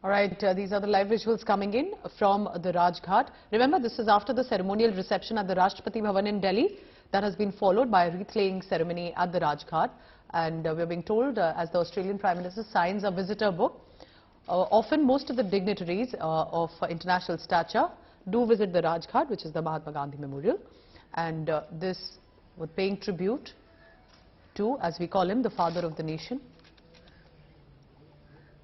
All right, these are the live visuals coming in from the Rajghat. Remember, this is after the ceremonial reception at the Rashtrapati Bhawan in Delhi. That has been followed by a wreath-laying ceremony at the Rajghat. And we're being told, as the Australian Prime Minister signs a visitor book, often most of the dignitaries of international stature do visit the Rajghat, which is the Mahatma Gandhi Memorial. And this was paying tribute to, as we call him, the father of the nation.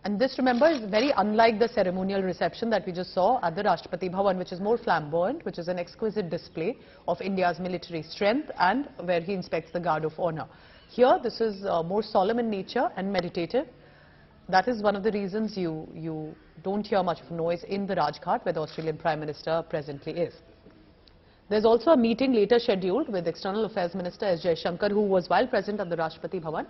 And this, remember, is very unlike the ceremonial reception that we just saw at the Rashtrapati Bhawan, which is more flamboyant, which is an exquisite display of India's military strength and where he inspects the Guard of Honor. Here, this is more solemn in nature and meditative. That is one of the reasons you don't hear much of noise in the Rajghat, where the Australian Prime Minister presently is. There's also a meeting later scheduled with External Affairs Minister S Jaishankar, who was while present at the Rashtrapati Bhawan.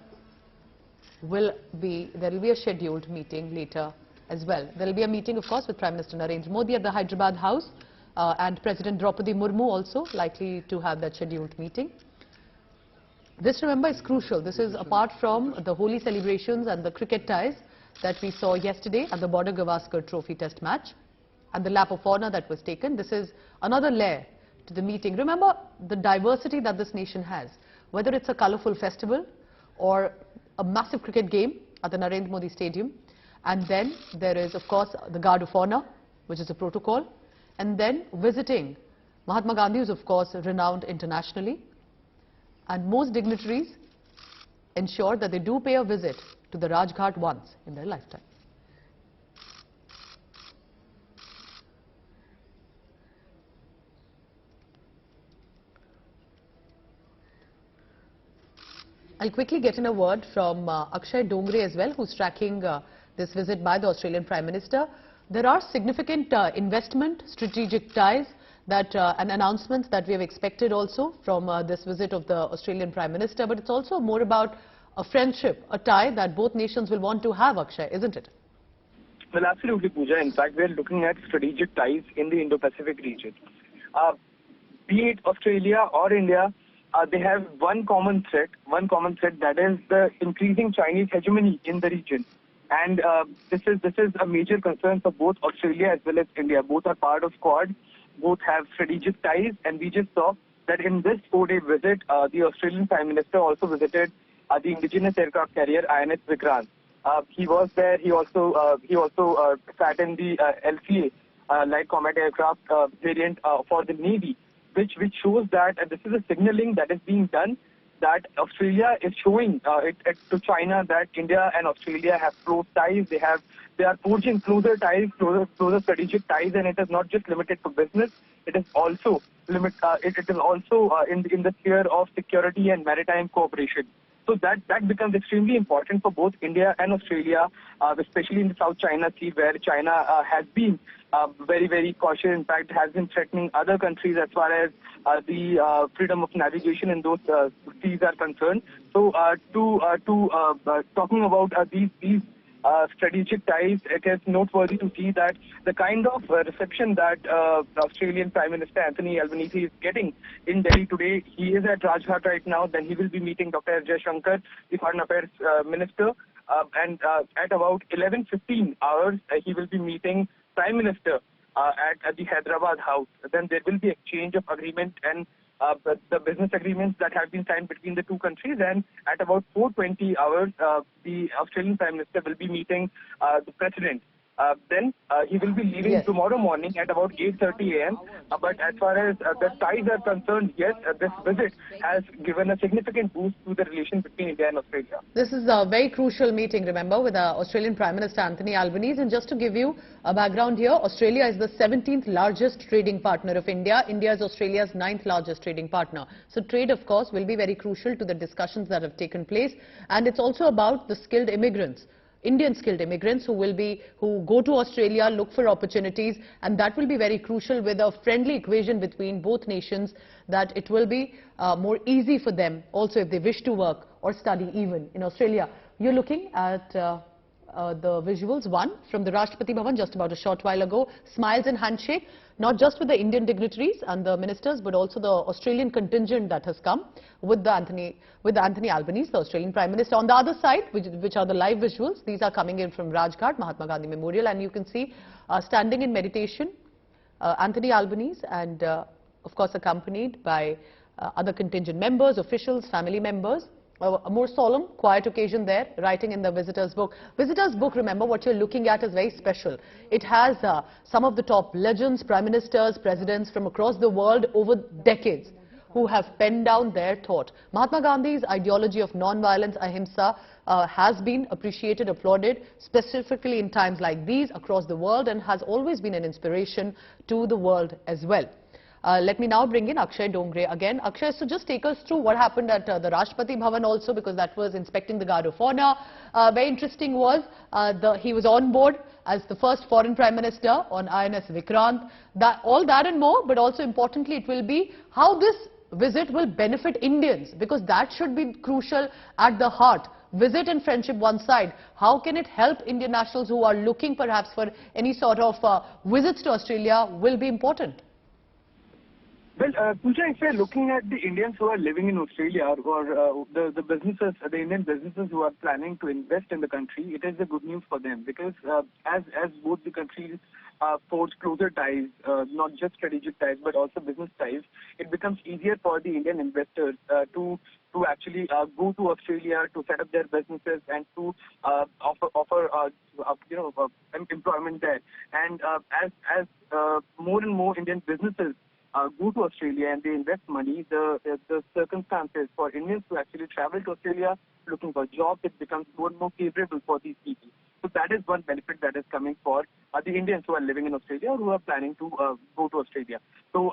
There will be a scheduled meeting later as well. There will be a meeting, of course, with Prime Minister Narendra Modi at the Hyderabad House and President Droupadi Murmu also likely to have that scheduled meeting. This, remember, is crucial. This is apart from the holy celebrations and the cricket ties that we saw yesterday at the Border-Gavaskar Trophy Test match and the lap of honor that was taken. This is another layer to the meeting. Remember the diversity that this nation has, whether it's a colourful festival or a massive cricket game at the Narendra Modi Stadium, and then there is, of course, the Guard of Honor, which is a protocol, and then visiting Mahatma Gandhi, who is, of course, renowned internationally, and most dignitaries ensure that they do pay a visit to the Rajghat once in their lifetime. I'll quickly get in a word from Akshay Dongre as well, who's tracking this visit by the Australian Prime Minister. There are significant investment, strategic ties that and announcements that we have expected also from this visit of the Australian Prime Minister, but it's also more about a friendship, a tie that both nations will want to have, Akshay, isn't it? Well, absolutely, Pooja. In fact, we're looking at strategic ties in the Indo-Pacific region. Be it Australia or India, they have one common thread that is the increasing Chinese hegemony in the region. And this is a major concern for both Australia as well as India. Both are part of Quad, both have strategic ties, and we just saw that in this 4-day visit, the Australian Prime Minister also visited the indigenous aircraft carrier INS Vikrant. He was there. He also sat in the LCA, light combat aircraft variant for the Navy, which shows that this is a signaling that is being done, that Australia is showing to China that India and Australia have close ties. They are forging closer ties, closer strategic ties, and it is not just limited to business. It is also in the sphere of security and maritime cooperation. So that becomes extremely important for both India and Australia, especially in the South China Sea, where China has been very, very cautious. In fact, has been threatening other countries as far as the freedom of navigation in those seas are concerned. So, talking about these strategic ties, it is noteworthy to see that the kind of reception that the Australian Prime Minister Anthony Albanese is getting in Delhi today. He is at Rajghat right now. Then he will be meeting Dr S Jaishankar, the Foreign Affairs Minister, and at about 11:15 hours, he will be meeting Prime Minister at the Hyderabad House. Then there will be exchange of agreement and the business agreements that have been signed between the two countries, and at about 4:20 hours, the Australian Prime Minister will be meeting the President. Then he will be leaving tomorrow morning at about 8:30 a.m. But as far as the ties are concerned, yes, this visit has given a significant boost to the relation between India and Australia. This is a very crucial meeting, remember, with Australian Prime Minister Anthony Albanese. And just to give you a background here, Australia is the 17th largest trading partner of India. India is Australia's 9th largest trading partner. So trade, of course, will be very crucial to the discussions that have taken place. And it's also about the skilled immigrants. Indian skilled immigrants who go to Australia, look for opportunities, and that will be very crucial with a friendly equation between both nations, that it will be more easy for them also if they wish to work or study even in Australia. You're looking at the visuals. One from the Rashtrapati Bhawan just about a short while ago. Smiles and handshake, not just with the Indian dignitaries and the ministers, but also the Australian contingent that has come with Anthony Albanese, the Australian Prime Minister. On the other side, which are the live visuals, these are coming in from Rajghat, Mahatma Gandhi Memorial, and you can see standing in meditation, Anthony Albanese, and of course accompanied by other contingent members, officials, family members. A more solemn, quiet occasion there, writing in the visitor's book. Visitor's book, remember, what you're looking at is very special. It has some of the top legends, prime ministers, presidents from across the world over decades who have penned down their thought. Mahatma Gandhi's ideology of non-violence, ahimsa, has been appreciated, applauded, specifically in times like these across the world, and has always been an inspiration to the world as well. Let me now bring in Akshay Dongre again. Akshay, so just take us through what happened at the Rashtrapati Bhavan also, because that was inspecting the Guard of Honor. Very interesting was he was on board as the first foreign Prime Minister on INS Vikrant. All that and more, but also importantly it will be how this visit will benefit Indians, because that should be crucial at the heart. Visit and friendship one side. How can it help Indian nationals who are looking perhaps for any sort of visits to Australia will be important. Well, Pooja, if we're looking at the Indians who are living in Australia, or the businesses, the Indian businesses who are planning to invest in the country, it is a good news for them, because as both the countries forge closer ties, not just strategic ties but also business ties, it becomes easier for the Indian investors to actually go to Australia to set up their businesses and to offer employment there. And as more and more Indian businesses go to Australia and they invest money, the circumstances for Indians to actually travel to Australia looking for jobs, it becomes more and more favorable for these people. So that is one benefit that is coming for the Indians who are living in Australia or who are planning to go to Australia. So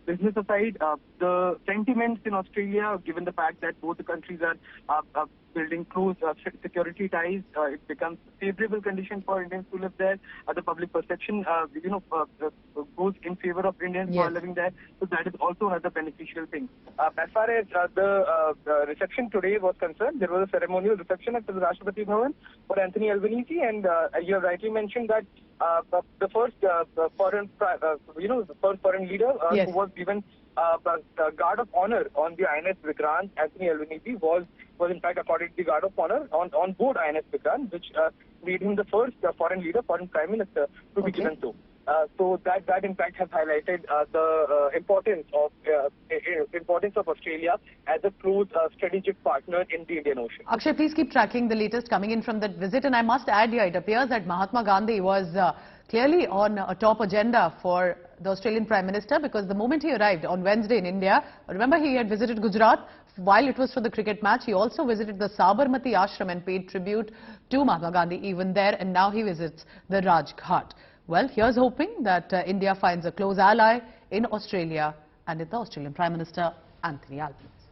business aside, the sentiments in Australia, given the fact that both the countries are building close security ties, it becomes a favorable condition for Indians to live there. The public perception, goes in favor of Indians who are living there. So that is also another beneficial thing. As far as the reception today was concerned, there was a ceremonial reception at the Rashtrapati Bhavan for Anthony Albanese, and you have rightly mentioned that the first foreign, the first foreign leader who was given the Guard of Honor on the INS Vikrant, Anthony Albanese, was in fact accorded the Guard of Honor on board INS Vikrant, which made him the first foreign leader, foreign Prime Minister to be given so. So that in fact has highlighted the importance of Australia as a close strategic partner in the Indian Ocean. Akshay, please keep tracking the latest coming in from that visit, and I must add here, it appears that Mahatma Gandhi was clearly on a top agenda for the Australian Prime Minister, because the moment he arrived on Wednesday in India, remember he had visited Gujarat while it was for the cricket match. He also visited the Sabarmati Ashram and paid tribute to Mahatma Gandhi even there, and now he visits the Rajghat. Well, here's hoping that India finds a close ally in Australia and in the Australian Prime Minister Anthony Albanese.